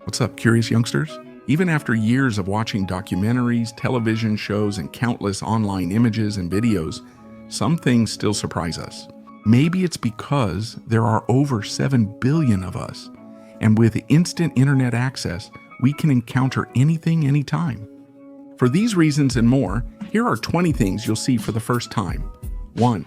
What's up, curious youngsters? Even after years of watching documentaries, television shows, and countless online images and videos, some things still surprise us. Maybe it's because there are over 7 billion of us, and with instant internet access, we can encounter anything anytime. For these reasons and more, here are 20 things you'll see for the first time. 1.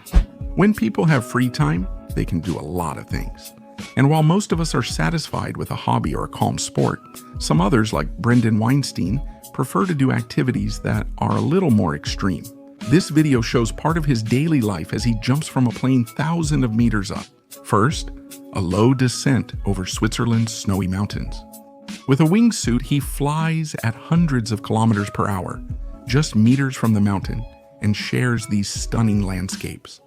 When people have free time, they can do a lot of things. And while most of us are satisfied with a hobby or a calm sport, some others, like Brendan Weinstein, prefer to do activities that are a little more extreme. This video shows part of his daily life as he jumps from a plane thousands of meters up. First, a low descent over Switzerland's snowy mountains. With a wingsuit, he flies at hundreds of kilometers per hour, just meters from the mountain, and shares these stunning landscapes.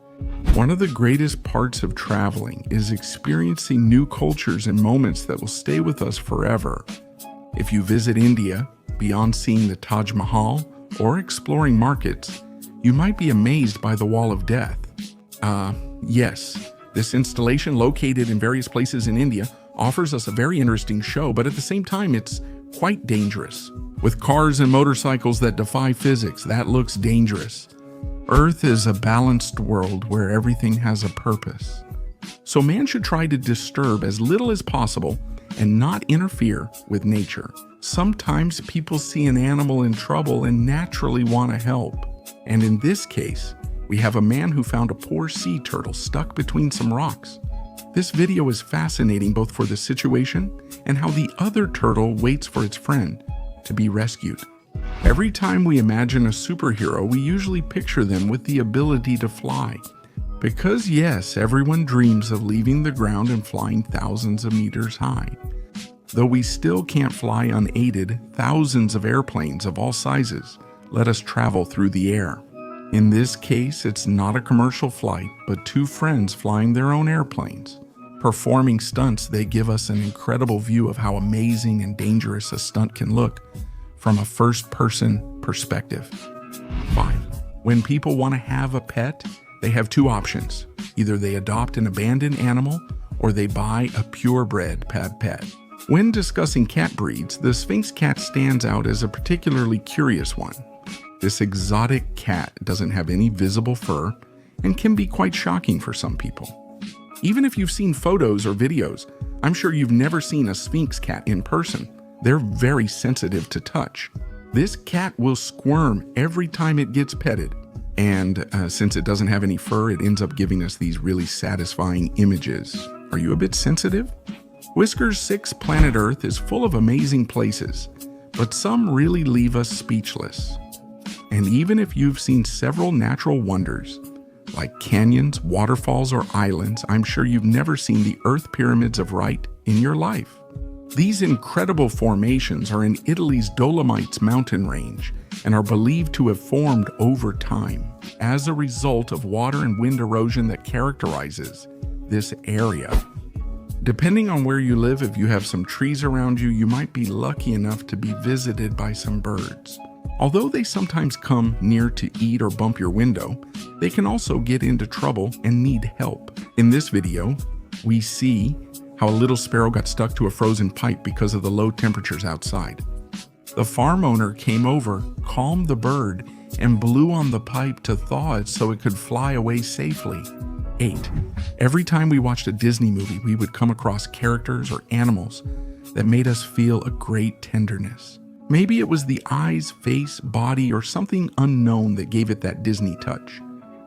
One of the greatest parts of traveling is experiencing new cultures and moments that will stay with us forever. If you visit India, beyond seeing the Taj Mahal or exploring markets, you might be amazed by the Wall of Death. Yes, this installation, located in various places in India, offers us a very interesting show, but at the same time, it's quite dangerous. With cars and motorcycles that defy physics, that looks dangerous. Earth is a balanced world where everything has a purpose. So man should try to disturb as little as possible and not interfere with nature. Sometimes people see an animal in trouble and naturally want to help. And in this case, we have a man who found a poor sea turtle stuck between some rocks. This video is fascinating both for the situation and how the other turtle waits for its friend to be rescued. Every time we imagine a superhero, we usually picture them with the ability to fly. Because yes, everyone dreams of leaving the ground and flying thousands of meters high. Though we still can't fly unaided, thousands of airplanes of all sizes let us travel through the air. In this case, it's not a commercial flight, but two friends flying their own airplanes. Performing stunts, they give us an incredible view of how amazing and dangerous a stunt can look from a first-person perspective. 5. When people want to have a pet, they have two options. Either they adopt an abandoned animal or they buy a purebred pet. When discussing cat breeds, the Sphinx cat stands out as a particularly curious one. This exotic cat doesn't have any visible fur and can be quite shocking for some people. Even if you've seen photos or videos, I'm sure you've never seen a Sphinx cat in person. They're very sensitive to touch. This cat will squirm every time it gets petted. And since it doesn't have any fur, it ends up giving us these really satisfying images. Are you a bit sensitive? Whisker's 6 planet Earth is full of amazing places, but some really leave us speechless. And even if you've seen several natural wonders, like canyons, waterfalls, or islands, I'm sure you've never seen the Earth Pyramids of Wright in your life. These incredible formations are in Italy's Dolomites mountain range and are believed to have formed over time as a result of water and wind erosion that characterizes this area. Depending on where you live, if you have some trees around you, you might be lucky enough to be visited by some birds. Although they sometimes come near to eat or bump your window, they can also get into trouble and need help. In this video, we see how a little sparrow got stuck to a frozen pipe because of the low temperatures outside. The farm owner came over, calmed the bird, and blew on the pipe to thaw it so it could fly away safely. 8. Every time we watched a Disney movie, we would come across characters or animals that made us feel a great tenderness. Maybe it was the eyes, face, body, or something unknown that gave it that Disney touch,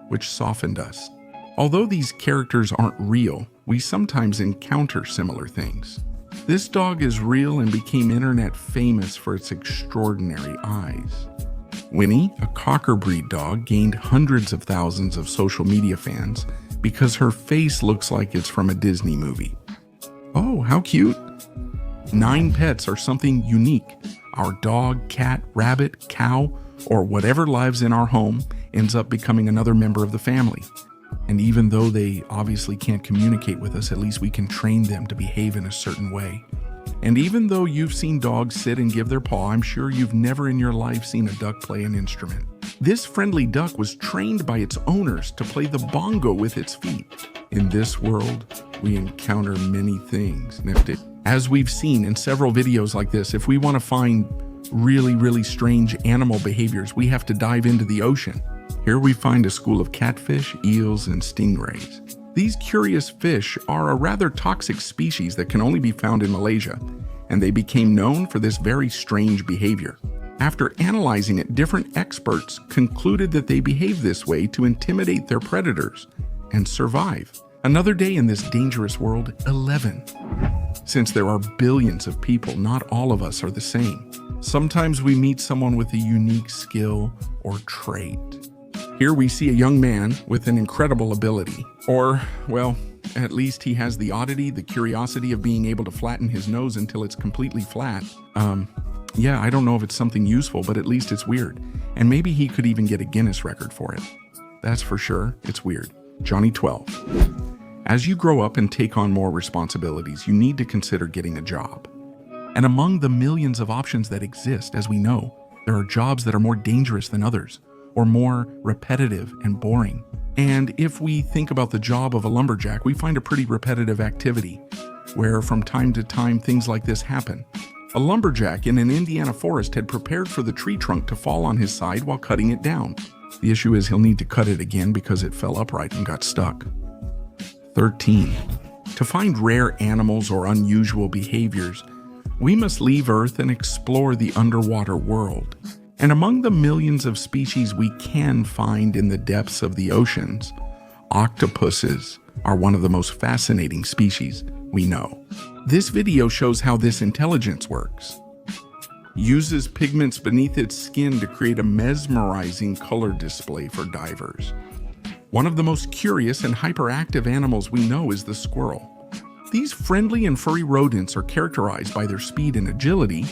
which softened us. Although these characters aren't real, we sometimes encounter similar things. This dog is real and became internet famous for its extraordinary eyes. Winnie, a cocker breed dog, gained hundreds of thousands of social media fans because her face looks like it's from a Disney movie. Oh, how cute! 9 pets are something unique. Our dog, cat, rabbit, cow, or whatever lives in our home ends up becoming another member of the family. And even though they obviously can't communicate with us, at least we can train them to behave in a certain way. And even though you've seen dogs sit and give their paw, I'm sure you've never in your life seen a duck play an instrument. This friendly duck was trained by its owners to play the bongo with its feet. In this world, we encounter many things. As we've seen in several videos like this, if we want to find really strange animal behaviors, we have to dive into the ocean. Here we find a school of catfish, eels, and stingrays. These curious fish are a rather toxic species that can only be found in Malaysia, and they became known for this very strange behavior. After analyzing it, different experts concluded that they behave this way to intimidate their predators and survive. Another day in this dangerous world, 11. Since there are billions of people, not all of us are the same. Sometimes we meet someone with a unique skill or trait. Here we see a young man with an incredible ability. Or, well, at least he has the oddity, the curiosity of being able to flatten his nose until it's completely flat. Yeah, I don't know if it's something useful, but at least it's weird. And maybe he could even get a Guinness record for it. That's for sure, it's weird. Johnny 12. As you grow up and take on more responsibilities, you need to consider getting a job. And among the millions of options that exist, as we know, there are jobs that are more dangerous than others, or more repetitive and boring. And if we think about the job of a lumberjack, we find a pretty repetitive activity, where from time to time things like this happen. A lumberjack in an Indiana forest had prepared for the tree trunk to fall on his side while cutting it down. The issue is he'll need to cut it again because it fell upright and got stuck. 13. To find rare animals or unusual behaviors, we must leave Earth and explore the underwater world. And among the millions of species we can find in the depths of the oceans, octopuses are one of the most fascinating species we know. This video shows how this intelligence works. Uses pigments beneath its skin to create a mesmerizing color display for divers. One of the most curious and hyperactive animals we know is the squirrel. These friendly and furry rodents are characterized by their speed and agility,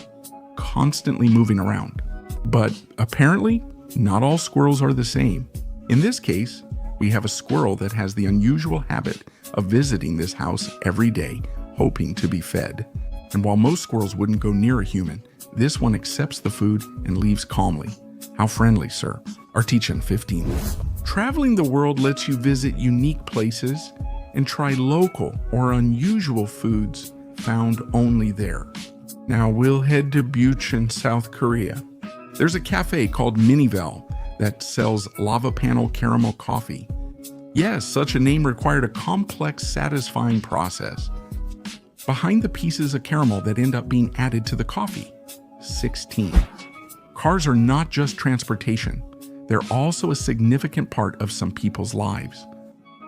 constantly moving around. But apparently, not all squirrels are the same. In this case, we have a squirrel that has the unusual habit of visiting this house every day, hoping to be fed. And while most squirrels wouldn't go near a human, this one accepts the food and leaves calmly. How friendly, sir. Artisan 15. Traveling the world lets you visit unique places and try local or unusual foods found only there. Now we'll head to Bucheon, South Korea. There's a cafe called Minivel that sells lava panel caramel coffee. Yes, such a name required a complex, satisfying process. Behind the pieces of caramel that end up being added to the coffee. 16. Cars are not just transportation. They're also a significant part of some people's lives.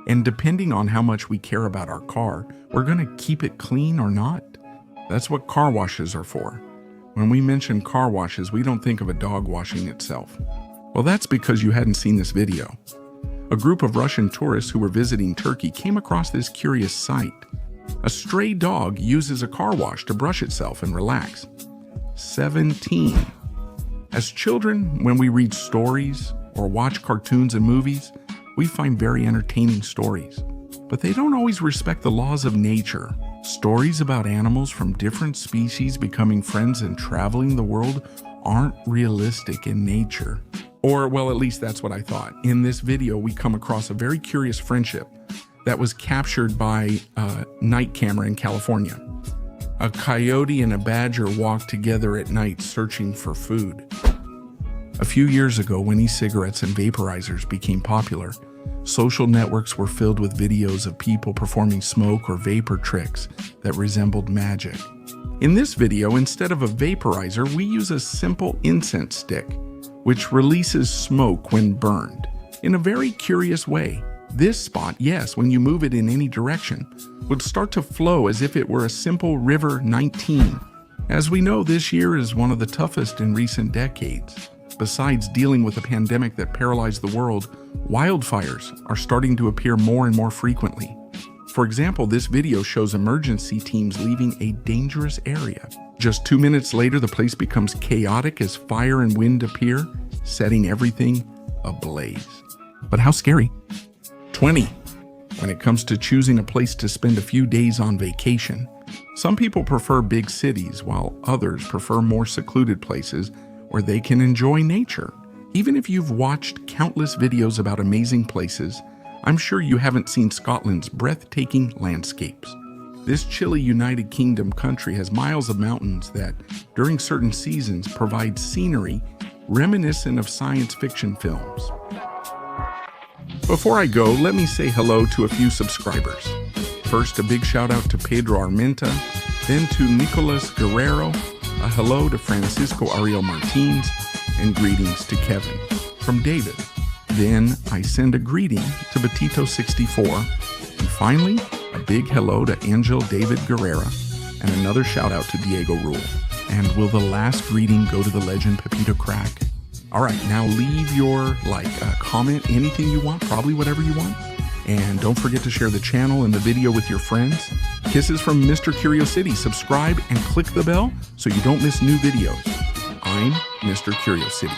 And depending on how much we care about our car, we're going to keep it clean or not. That's what car washes are for. When we mention car washes, we don't think of a dog washing itself. Well, that's because you hadn't seen this video. A group of Russian tourists who were visiting Turkey came across this curious sight. A stray dog uses a car wash to brush itself and relax. 17. As children, when we read stories or watch cartoons and movies, we find very entertaining stories. But they don't always respect the laws of nature. Stories about animals from different species becoming friends and traveling the world aren't realistic in nature. Or, well, at least that's what I thought. In this video, we come across a very curious friendship that was captured by a night camera in California. A coyote and a badger walk together at night searching for food. A few years ago, when e-cigarettes and vaporizers became popular, social networks were filled with videos of people performing smoke or vapor tricks that resembled magic. In this video, instead of a vaporizer, we use a simple incense stick, which releases smoke when burned. In a very curious way, this spot, yes, when you move it in any direction, would start to flow as if it were a simple river 19. As we know, this year is one of the toughest in recent decades. Besides dealing with a pandemic that paralyzed the world, wildfires are starting to appear more and more frequently. For example, this video shows emergency teams leaving a dangerous area. Just 2 minutes later, the place becomes chaotic as fire and wind appear, setting everything ablaze. But how scary? 20. When it comes to choosing a place to spend a few days on vacation, some people prefer big cities while others prefer more secluded places where they can enjoy nature. Even if you've watched countless videos about amazing places, I'm sure you haven't seen Scotland's breathtaking landscapes. This chilly United Kingdom country has miles of mountains that, during certain seasons, provide scenery reminiscent of science fiction films. Before I go, let me say hello to a few subscribers. First, a big shout out to Pedro Armenta, then to Nicolas Guerrero, a hello to Francisco Ariel Martins, and greetings to Kevin from David. Then I send a greeting to Batito64, and finally, a big hello to Angel David Guerrera, and another shout out to Diego Rule. And will the last greeting go to the legend Pepito Crack? All right, now leave your comment, anything you want, probably whatever you want. And don't forget to share the channel and the video with your friends. Kisses from Mr. Curiosity. Subscribe and click the bell so you don't miss new videos. I'm Mr. Curiosity.